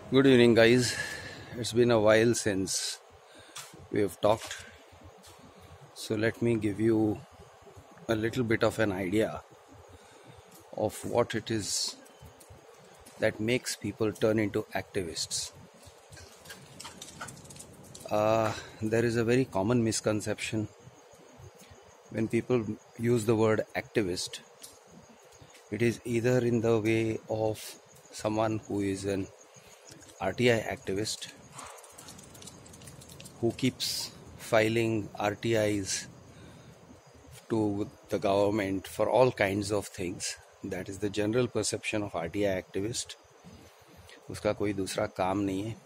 Good evening, guys. It's been a while since we have talked, so let me give you a little bit of an idea of what it is that makes people turn into activists. There is a very common misconception when people use the word activist. It is either in the way of someone who is an RTI activist who keeps filing RTIs to the government for all kinds of things. That is the general perception of RTI activist. Uska koi dusra kaam nahi hai,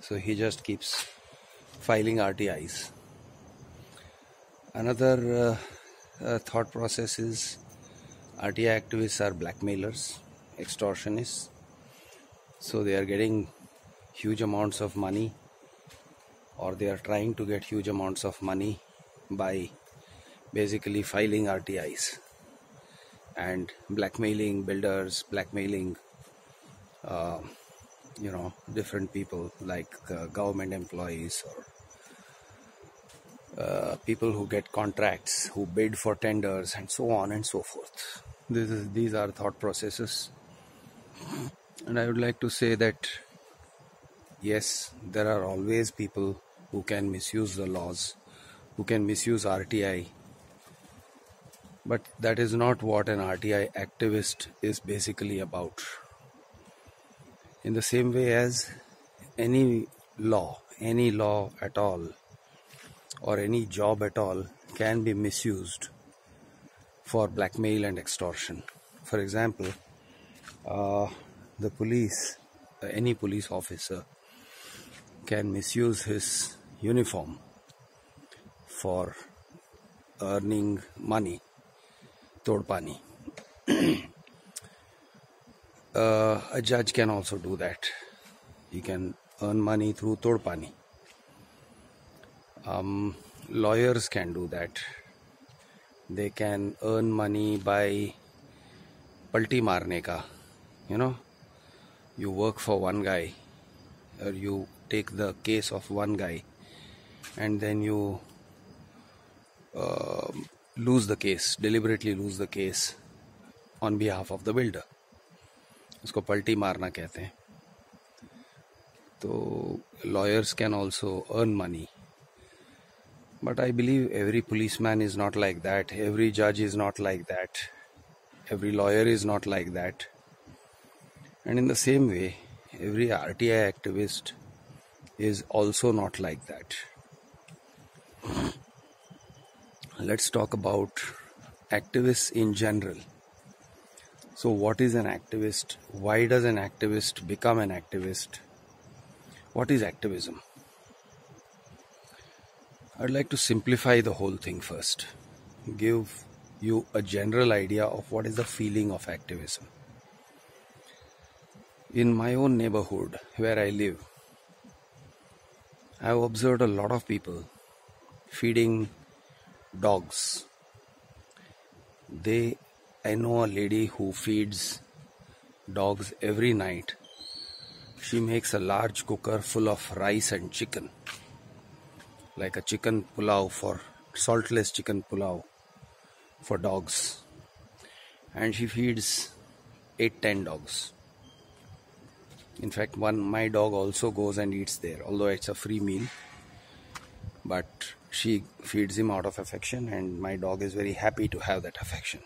so he just keeps filing RTIs. Another thought process is RTI activists are blackmailers, extortionists. So they are getting huge amounts of money, or they are trying to get huge amounts of money by basically filing RTIs and blackmailing builders, blackmailing different people like government employees or people who get contracts, who bid for tenders, and so on and so forth. These are thought processes, and I would like to say that yes, there are always people who can misuse the laws, who can misuse RTI, but that is not what an RTI activist is basically about. In the same way as any law at all, or any job at all can be misused for blackmail and extortion. For example, the police, any police officer can misuse his uniform for earning money, tod pani. A judge can also do that. He can earn money through tod pani. Lawyers can do that. They can earn money by palti marne ka. You work for one guy, or you take the case of one guy, and then you deliberately lose the case on behalf of the builder. उसको पलटी मारना कहते हैं. So lawyers can also earn money. But I believe every policeman is not like that. Every judge is not like that. Every lawyer is not like that. And in the same way, every RTI activist is also not like that. Let's talk about activists in general. So what is an activist? Why does an activist become an activist? What is activism? I'd like to simplify the whole thing first. Give you a general idea of what is the feeling of activism. In my own neighborhood where I live, I've observed a lot of people feeding dogs. I know a lady who feeds dogs every night. She makes a large cooker full of rice and chicken, like a chicken pulao, for saltless chicken pulao for dogs, and she feeds 8-10 dogs. In fact, my dog also goes and eats there, although it's a free meal, but she feeds him out of affection, and my dog is very happy to have that affection.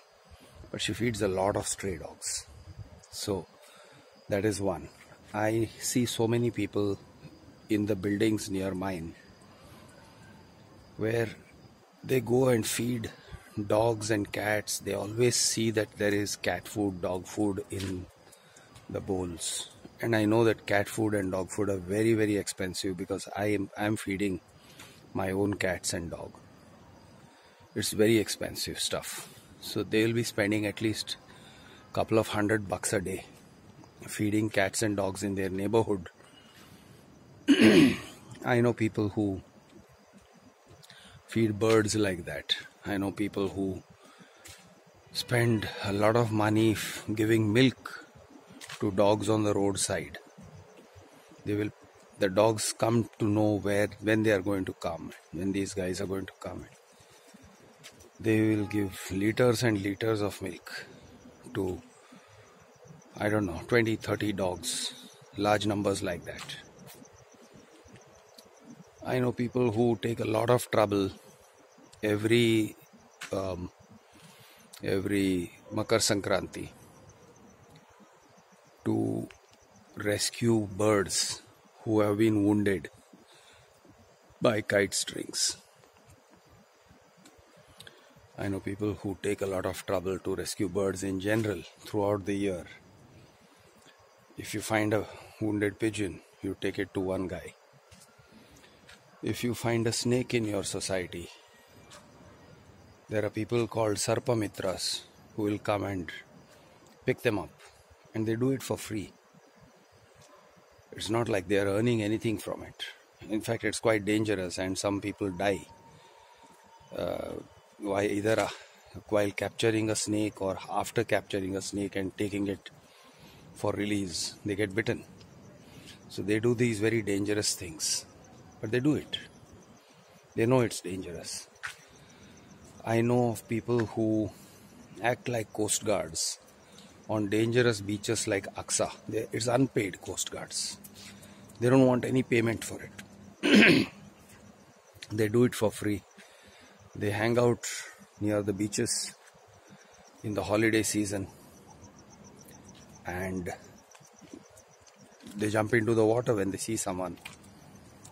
But she feeds a lot of stray dogs. So that is one. I see so many people in the buildings near mine where they go and feed dogs and cats. They always see that there is cat food, dog food in the bowls. And I know that cat food and dog food are very, very expensive, because I am feeding my own cats and dog. It's very expensive stuff. So they will be spending at least a couple of $100 a day feeding cats and dogs in their neighborhood. I know people who feed birds like that. I know people who spend a lot of money giving milk to dogs on the roadside. The dogs come to know when they are going to come, when these guys are going to come. They will give liters and liters of milk to, I don't know, 20, 30 dogs, large numbers like that. I know people who take a lot of trouble every Makar Sankranti to rescue birds who have been wounded by kite strings. I know people who take a lot of trouble to rescue birds in general throughout the year. If you find a wounded pigeon, you take it to one guy. If you find a snake in your society, there are people called Sarpamitras who will come and pick them up, and they do it for free. It's not like they are earning anything from it. In fact, it's quite dangerous, and some people die while capturing a snake or after capturing a snake and taking it for release. They get bitten. So they do these very dangerous things, but they do it. They know it's dangerous. I know of people who act like coast guards on dangerous beaches like Aksa. It's unpaid coast guards. They don't want any payment for it. They do it for free. They hang out near the beaches in the holiday season and they jump into the water when they see someone.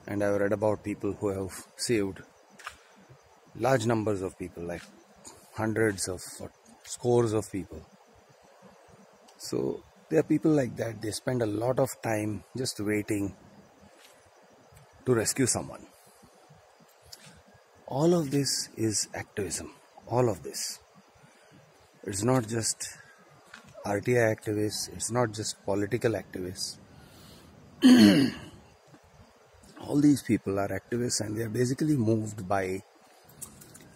And I've read about people who have saved large numbers of people, like hundreds of or scores of people. So there are people like that. They spend a lot of time just waiting to rescue someone. All of this is activism. All of this. It's not just RTI activists. It's not just political activists. All these people are activists, and they are basically moved by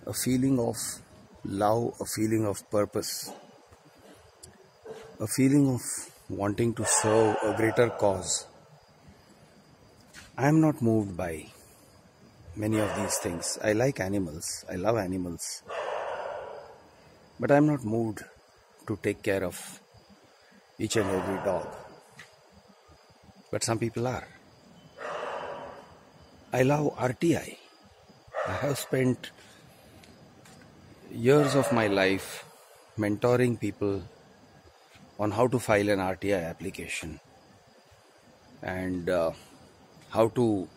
a feeling of love, a feeling of purpose, a feeling of wanting to serve a greater cause. I am not moved by many of these things. I like animals. I love animals. But I am not moved to take care of each and every dog. But some people are. I love RTI. I have spent years of my life mentoring people on how to file an RTI application and how to,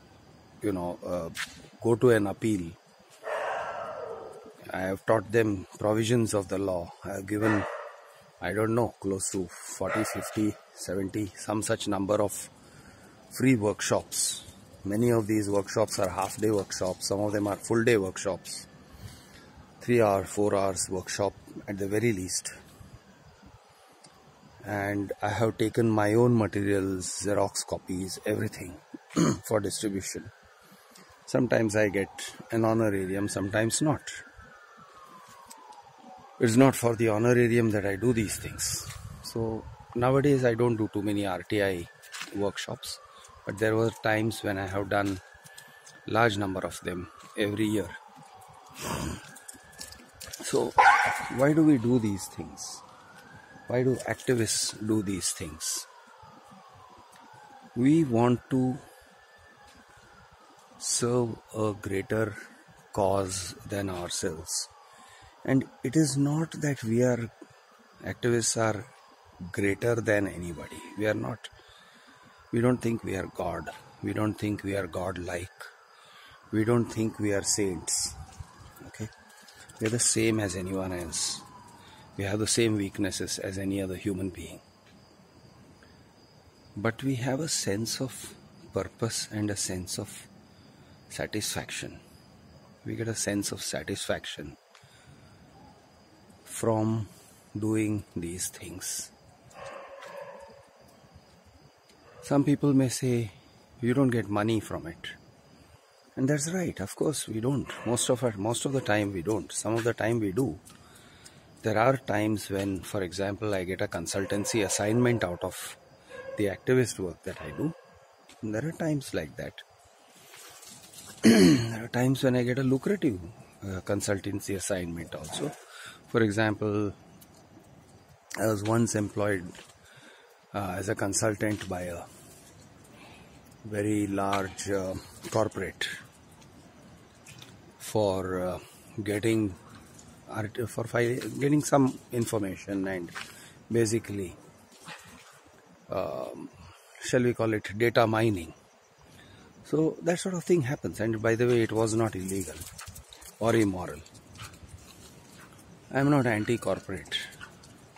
go to an appeal. I have taught them provisions of the law. I have given, close to 40, 50, 70, some such number of free workshops. Many of these workshops are half-day workshops. Some of them are full-day workshops. 3 hours, 4 hours workshop at the very least. And I have taken my own materials, Xerox copies, everything for distribution. Sometimes I get an honorarium, sometimes not. It's not for the honorarium that I do these things. So nowadays I don't do too many RTI workshops, but there were times when I have done large number of them every year. So why do we do these things? Why do activists do these things? We want to serve a greater cause than ourselves. And it is not that activists are greater than anybody. We are not. We don't think we are God. We don't think we are God-like. We don't think we are saints. Okay? We are the same as anyone else. We have the same weaknesses as any other human being. But we have a sense of purpose and a sense of satisfaction. We get a sense of satisfaction from doing these things. Some people may say, you don't get money from it. And that's right, of course we don't. Most of the time we don't. Some of the time we do. There are times when, for example, I get a consultancy assignment out of the activist work that I do. There are times like that. There are times when I get a lucrative consultancy assignment also. For example, I was once employed as a consultant by a very large corporate for getting getting some information and basically shall we call it data mining. So that sort of thing happens, and by the way, it was not illegal or immoral. I am not anti-corporate,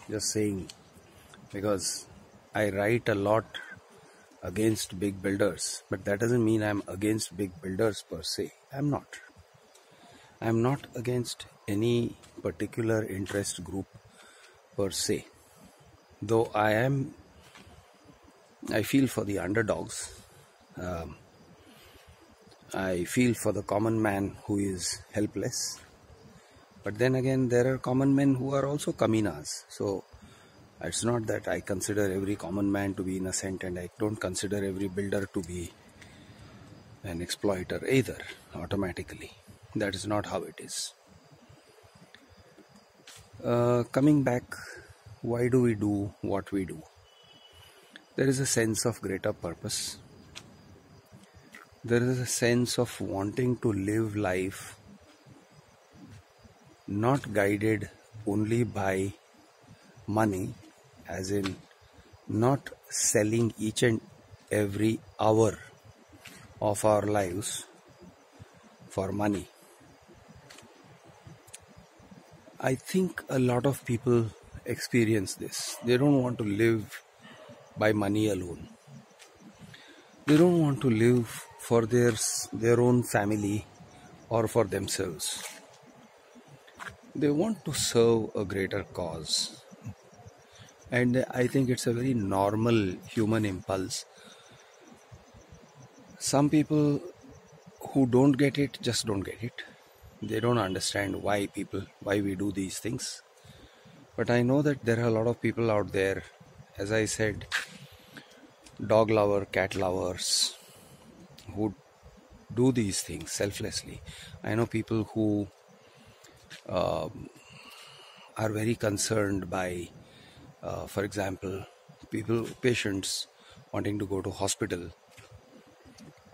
just saying, because I write a lot against big builders, but that doesn't mean I'm against big builders per se. I'm not. I'm not against any particular interest group per se, though I feel for the underdogs. I feel for the common man who is helpless. But then again, there are common men who are also kaminas. So it's not that I consider every common man to be innocent, and I don't consider every builder to be an exploiter either, automatically. That is not how it is. Coming back, why do we do what we do? There is a sense of greater purpose. There is a sense of wanting to live life not guided only by money, as in not selling each and every hour of our lives for money. I think a lot of people experience this. They don't want to live by money alone. They don't want to live for their own family or for themselves. They want to serve a greater cause. And I think it's a very normal human impulse. Some people who don't get it just don't get it. They don't understand why we do these things. But I know that there are a lot of people out there, as I said, dog lover, cat lovers, who do these things selflessly. I know people who are very concerned by, for example, patients wanting to go to hospital,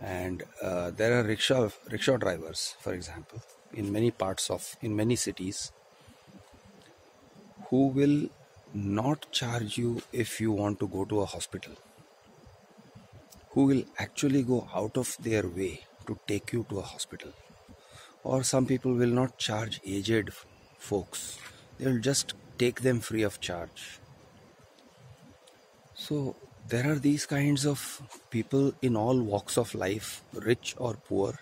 and there are rickshaw drivers, for example, in many cities, who will not charge you if you want to go to a hospital, who will actually go out of their way to take you to a hospital. Or some people will not charge aged folks. They will just take them free of charge. So there are these kinds of people in all walks of life, rich or poor.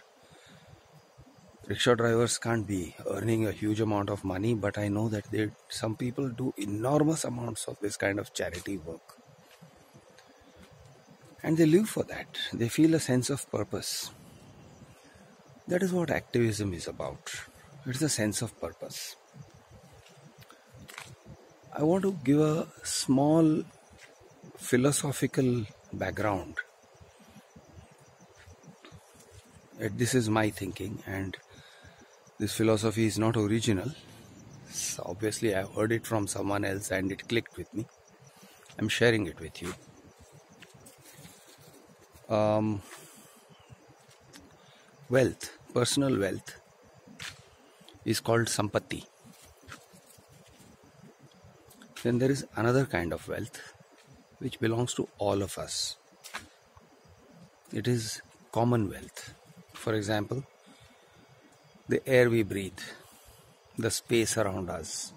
Rickshaw drivers can't be earning a huge amount of money, but I know that some people do enormous amounts of this kind of charity work. And they live for that. They feel a sense of purpose. That is what activism is about. It is a sense of purpose. I want to give a small philosophical background. This is my thinking, and this philosophy is not original. So obviously, I heard it from someone else and it clicked with me. I'm sharing it with you. Wealth, personal wealth, is called Sympathy. Then there is another kind of wealth which belongs to all of us. It is common wealth. For example, the air we breathe, the space around us,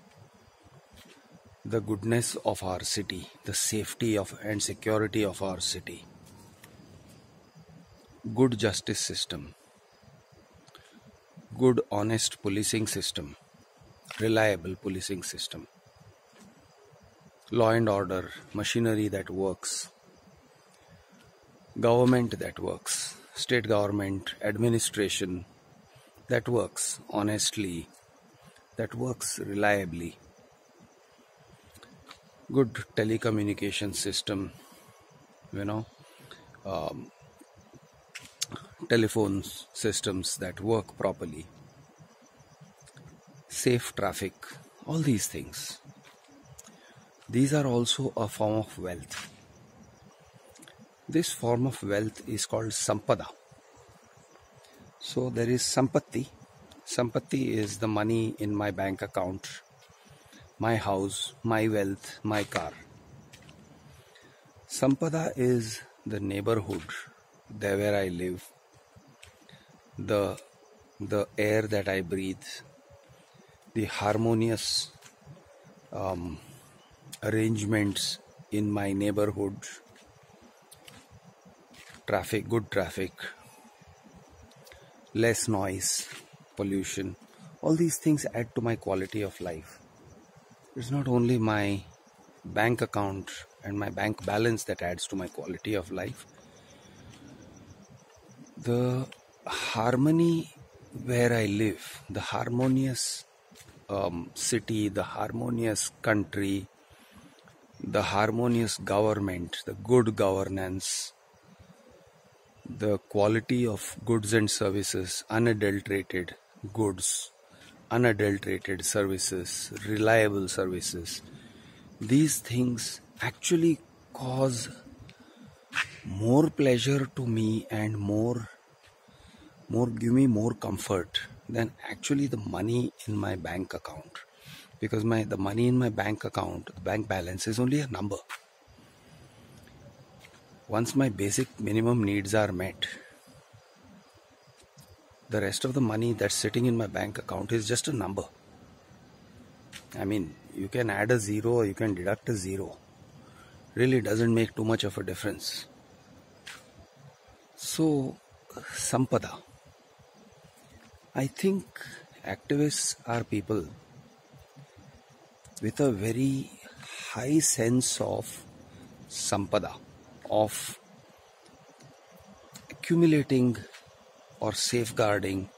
the goodness of our city, the safety and security of our city, good justice system, good honest policing system, reliable policing system, law and order, machinery that works, government that works, state government, administration that works honestly, that works reliably, good telecommunication system, telephone systems that work properly, safe traffic, all these things. These are also a form of wealth. This form of wealth is called Sampada. So there is Sympathy. Sympathy is the money in my bank account, my house, my wealth, my car. Sampada is the neighborhood, there where I live, the air that I breathe, the harmonious arrangements in my neighborhood, traffic, good traffic, less noise, pollution. All these things add to my quality of life. It's not only my bank account and my bank balance that adds to my quality of life. The harmony where I live, the harmonious city, the harmonious country, the harmonious government, the good governance, the quality of goods and services, unadulterated goods, unadulterated services, reliable services. These things actually cause more pleasure to me and give me more comfort than actually the money in my bank account. Because the money in my bank account, the bank balance is only a number. Once my basic minimum needs are met, the rest of the money that's sitting in my bank account is just a number. I mean, you can add a zero or you can deduct a zero. Really doesn't make too much of a difference. So, Sampada. I think activists are people with a very high sense of Sampada, of accumulating or safeguarding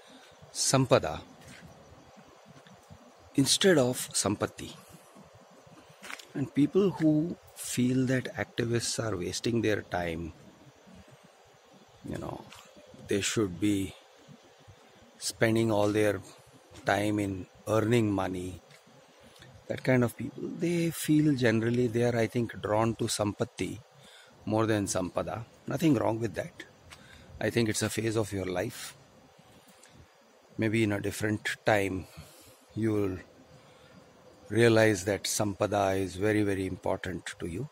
Sampada instead of Sympathy. And people who feel that activists are wasting their time, they should be spending all their time in earning money, that kind of people, they feel generally they are, I think, drawn to Sympathy more than Sampada. Nothing wrong with that. I think it's a phase of your life. Maybe in a different time you will realize that Sampada is very, very important to you.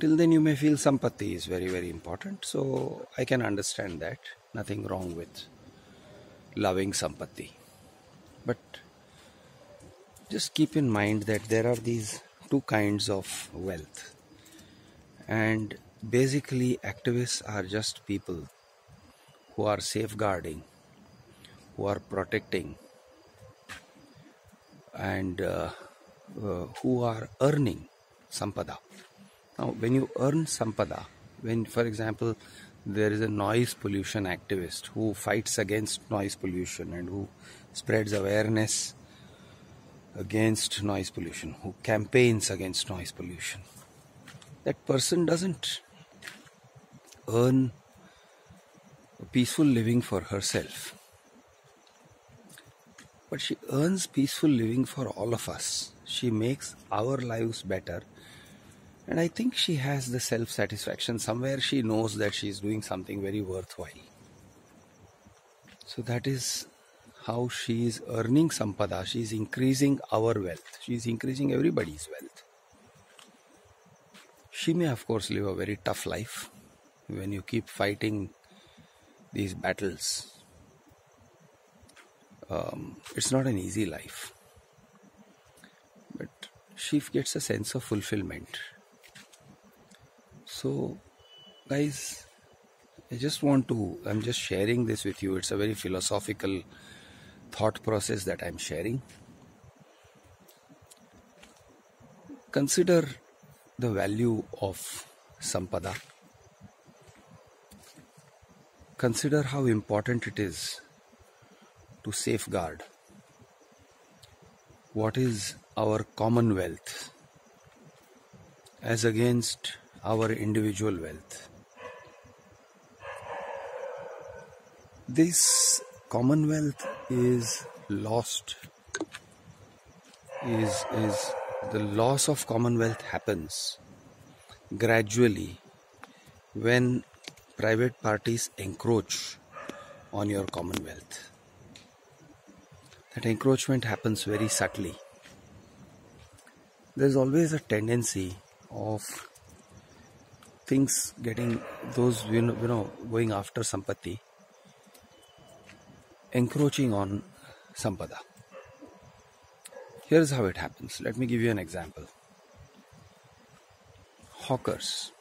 Till then you may feel Sympathy is very, very important. So I can understand that. Nothing wrong with loving Sympathy. But just keep in mind that there are these two kinds of wealth. And basically activists are just people who are safeguarding, who are protecting, and who are earning Sampada. Now, when you earn Sampada, when, for example, there is a noise pollution activist who fights against noise pollution and who spreads awareness against noise pollution, who campaigns against noise pollution, that person doesn't earn a peaceful living for herself, but she earns peaceful living for all of us. She makes our lives better, and I think she has the self-satisfaction. Somewhere she knows that she is doing something very worthwhile. So that is how she is earning Sampada. She is increasing our wealth. She is increasing everybody's wealth. She may, of course, live a very tough life when you keep fighting these battles. It's not an easy life, but she gets a sense of fulfillment. So, guys, I'm just sharing this with you. It's a very philosophical thought process that I'm sharing. Consider the value of Sampada. Consider how important it is to safeguard what is our common wealth as against our individual wealth. This commonwealth is lost, is the loss of commonwealth happens gradually when private parties encroach on your commonwealth. That encroachment happens very subtly. There's always a tendency of things getting those going after Sympathy, encroaching on Sampada. Here's how it happens. Let me give you an example. Hawkers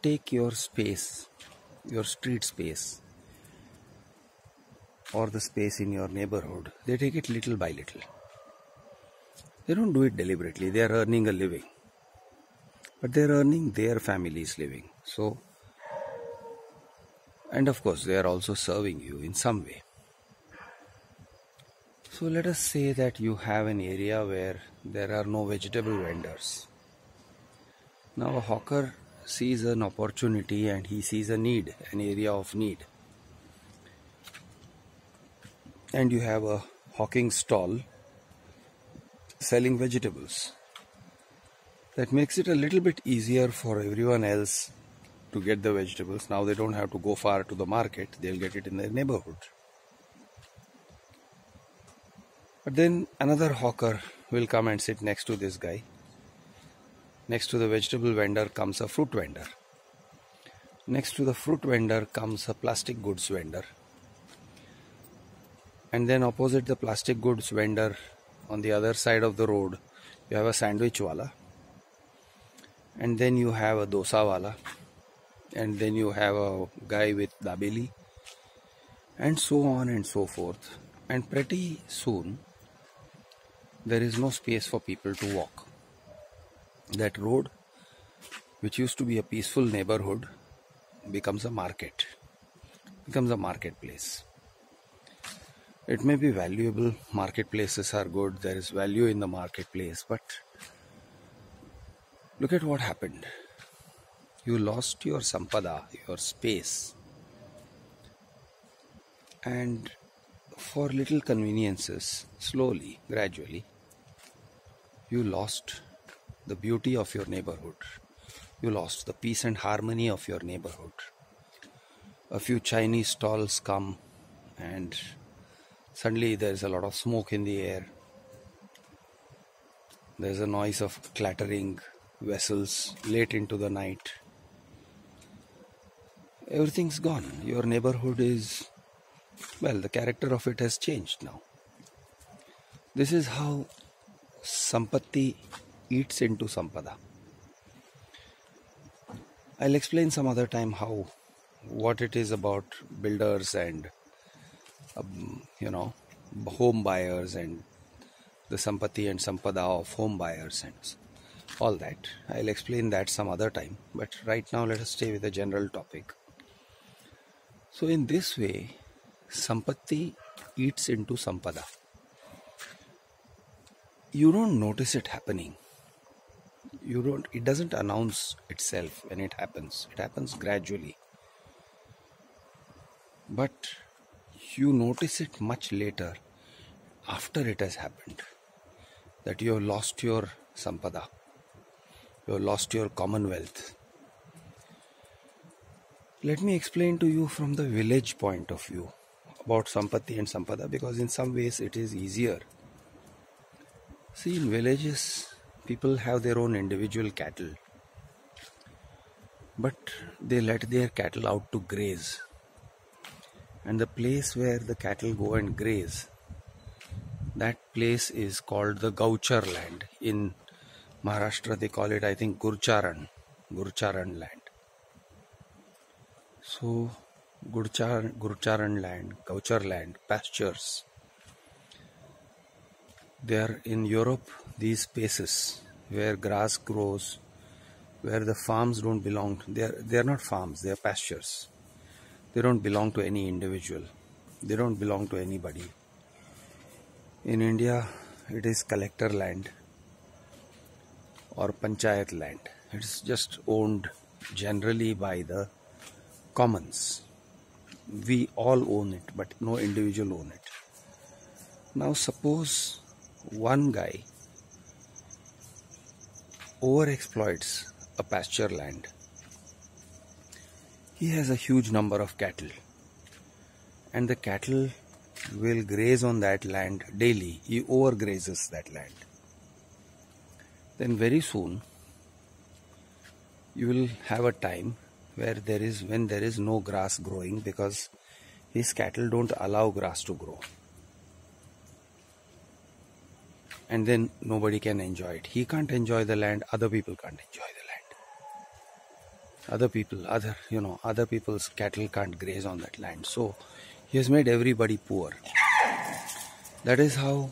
take your space, your street space, or the space in your neighborhood. They take it little by little. They don't do it deliberately. They are earning a living, but they are earning their family's living. So, and of course, they are also serving you in some way. So let us say that you have an area where there are no vegetable vendors. Now a hawker sees an opportunity and he sees a need, an area of need. And you have a hawking stall selling vegetables. That makes it a little bit easier for everyone else to get the vegetables. Now they don't have to go far to the market, they'll get it in their neighborhood. But then another hawker will come and sit next to this guy. Next to the vegetable vendor comes a fruit vendor. Next to the fruit vendor comes a plastic goods vendor. And then opposite the plastic goods vendor, on the other side of the road, you have a sandwich wala. And then you have a dosa wala. And then you have a guy with dabeli. And so on and so forth. And pretty soon, there is no space for people to walk. That road, which used to be a peaceful neighborhood, becomes a market, becomes a marketplace. It may be valuable, marketplaces are good, there is value in the marketplace, but look at what happened. You lost your Sampada, your space, and for little conveniences, slowly, gradually, you lost the beauty of your neighborhood. You lost the peace and harmony of your neighborhood. A few Chinese stalls come and suddenly there's a lot of smoke in the air. There's a noise of clattering vessels late into the night. Everything's gone. Your neighborhood is, well, the character of it has changed now. This is how Sympathy eats into Sampada. I'll explain some other time what it is about builders and home buyers and the Sympathy and Sampada of home buyers and all that. I'll explain that some other time, but right now let us stay with the general topic. So in this way, Sympathy eats into Sampada. You don't notice it happening. It doesn't announce itself when it happens. It happens gradually. But you notice it much later, after it has happened, that you have lost your Sampada. You have lost your commonwealth. Let me explain to you from the village point of view about Sympathy and Sampada, because in some ways it is easier. See, in villages, people have their own individual cattle, but they let their cattle out to graze. And the place where the cattle go and graze, that place is called the Gauchar land. In Maharashtra, they call it, I think, Gurcharan land. So, Gurcharan land, Gauchar land, pastures. They are in Europe, these spaces where grass grows, where the farms don't belong. They are not farms, they are pastures. They don't belong to any individual. They don't belong to anybody. In India, it is collector land or panchayat land. It's just owned generally by the commons. We all own it, but no individual own it. Now suppose one guy overexploits a pasture land. He has a huge number of cattle, and the cattle will graze on that land daily. He overgrazes that land. Then very soon you will have a time when there is no grass growing, because his cattle don't allow grass to grow. And then nobody can enjoy it. He can't enjoy the land, other people can't enjoy the land. Other people's cattle can't graze on that land. So he has made everybody poor. That is how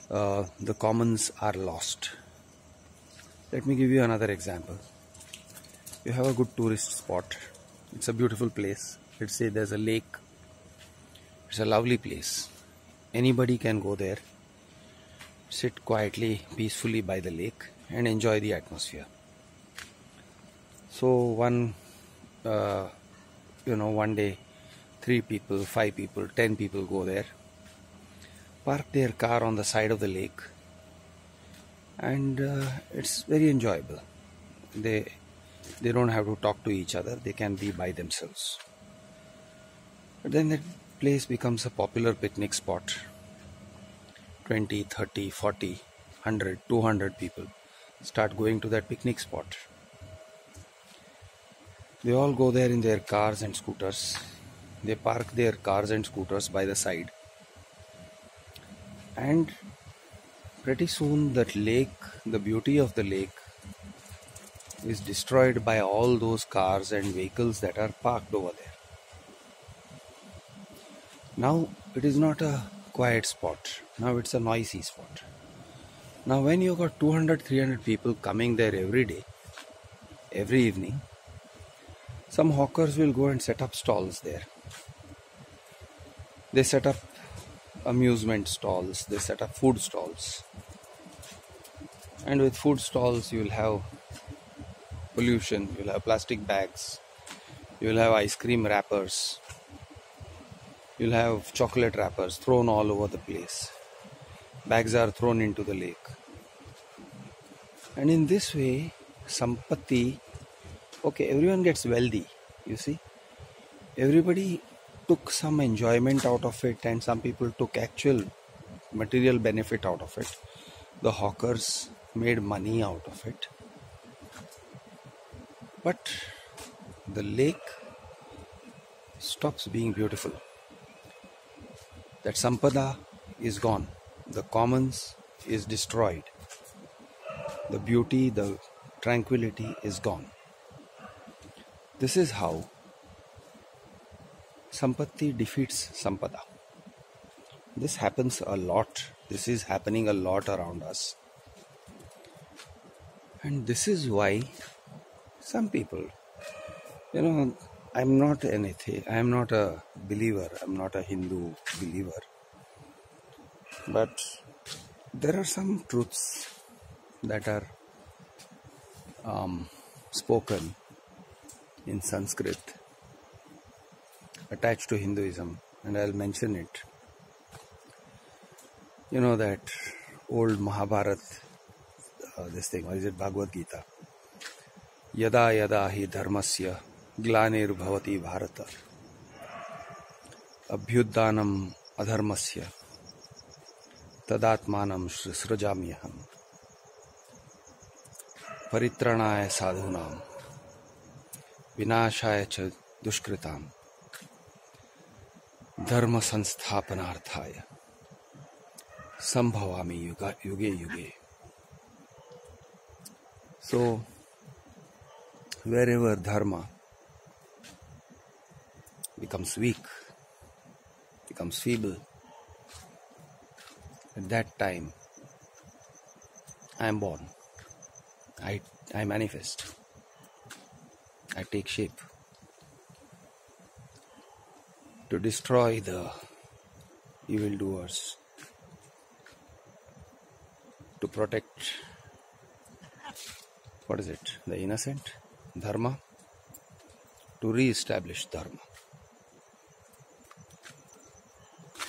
the commons are lost. Let me give you another example. You have a good tourist spot. It's a beautiful place. Let's say there's a lake. It's a lovely place. Anybody can go there, sit quietly, peacefully by the lake and enjoy the atmosphere. So one day 3 people, 5 people, 10 people go there, park their car on the side of the lake, and it's very enjoyable. They don't have to talk to each other. They can be by themselves. But then that place becomes a popular picnic spot. 20, 30, 40, 100, 200 people start going to that picnic spot. They all go there in their cars and scooters. They park their cars and scooters by the side. And pretty soon that lake, the beauty of the lake, is destroyed by all those cars and vehicles that are parked over there. Now it is not a quiet spot. Now it's a noisy spot. Now when you got 200, 300 people coming there every day, every evening, some hawkers will go and set up stalls there. They set up amusement stalls, they set up food stalls. And with food stalls you will have pollution, you will have plastic bags, you will have ice cream wrappers, you will have chocolate wrappers thrown all over the place. Bags are thrown into the lake. And in this way, Sympathy, everyone gets wealthy, you see. Everybody took some enjoyment out of it, and some people took actual material benefit out of it. The hawkers made money out of it. But the lake stops being beautiful. That Sampada is gone. The commons is destroyed. The beauty, the tranquility is gone. This is how Sympathy defeats Sampada. This happens a lot. This is happening a lot around us. And this is why some people, I'm not anything. I'm not a believer. I'm not a Hindu believer. But there are some truths that are spoken in Sanskrit attached to Hinduism, and I'll mention it. You know that old Mahabharat, Bhagavad Gita. Yada yada hi dharmasya glanir bhavati bharata abhyudanam adharmasya tadatmanam srajamyaham paritranaya sadhunam vinashaya cha dushkritam dharma sansthapanarthaya sambhavami yuge yuge. So wherever dharma becomes weak, becomes feeble, at that time I am born. I manifest. I take shape to destroy the evildoers, to protect, the innocent, dharma, to re-establish dharma.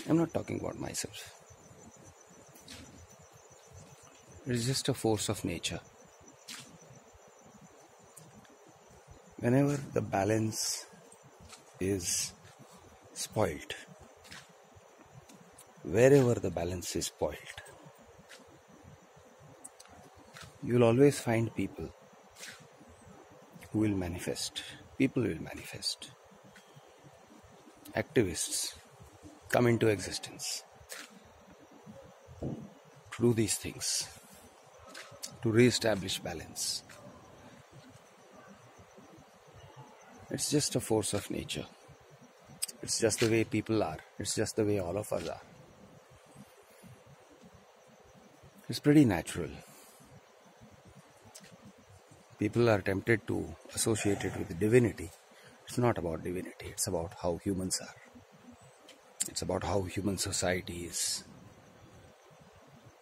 I'm not talking about myself. It is just a force of nature. Whenever the balance is spoilt, wherever the balance is spoilt, you will always find people who will manifest. People will manifest. Activists come into existence to do these things, to re-establish balance. It's just a force of nature. It's just the way people are. It's just the way all of us are. It's pretty natural. People are tempted to associate it with divinity. It's not about divinity. It's about how humans are. It's about how human society is.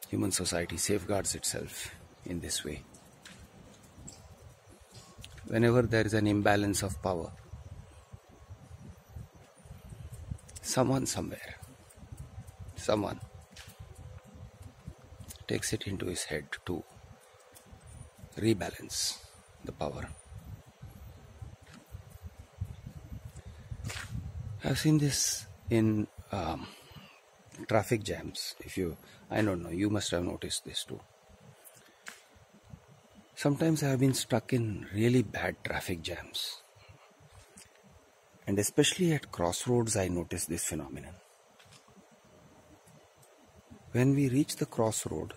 Human society safeguards itself in this way. Whenever there is an imbalance of power, someone somewhere, someone takes it into his head to rebalance the power. I've seen this in traffic jams. I don't know, you must have noticed this too. Sometimes I have been stuck in really bad traffic jams. And especially at crossroads, I notice this phenomenon. When we reach the crossroad,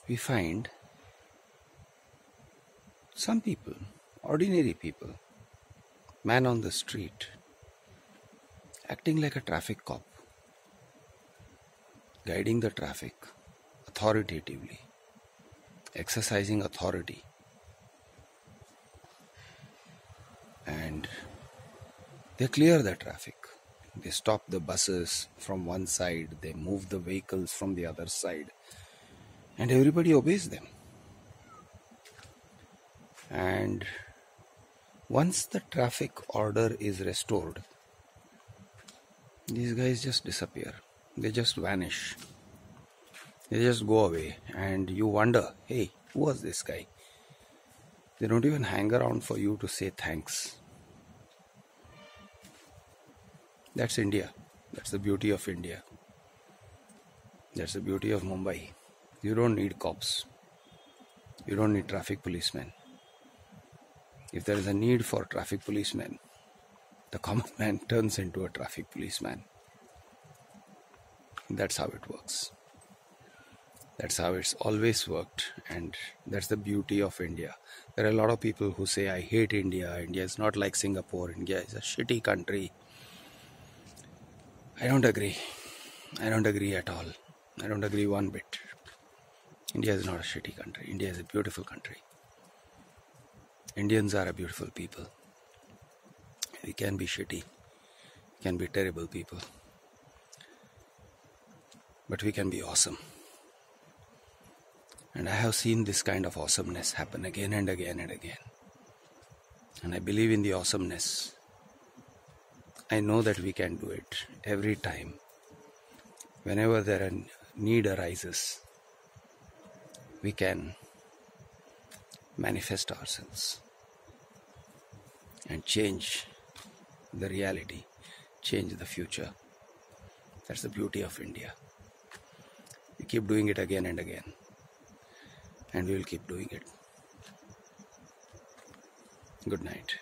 we find some people, ordinary people, man on the street, acting like a traffic cop, guiding the traffic authoritatively, exercising authority, and they clear the traffic. They stop the buses from one side, they move the vehicles from the other side, and everybody obeys them. And once the traffic order is restored, these guys just disappear. They just vanish. They just go away, and you wonder, hey, who was this guy? They don't even hang around for you to say thanks. That's India. That's the beauty of India. That's the beauty of Mumbai. You don't need cops. You don't need traffic policemen. If there is a need for traffic policemen, the common man turns into a traffic policeman. That's how it works. That's how it's always worked, and that's the beauty of India. There are a lot of people who say, I hate India. India is not like Singapore. India is a shitty country. I don't agree. I don't agree at all. I don't agree one bit. India is not a shitty country. India is a beautiful country. Indians are a beautiful people. We can be shitty. We can be terrible people. But we can be awesome. And I have seen this kind of awesomeness happen again and again and again. And I believe in the awesomeness. I know that we can do it every time. Whenever a need arises, we can manifest ourselves and change the reality, change the future. That's the beauty of India. We keep doing it again and again, and we will keep doing it. Good night.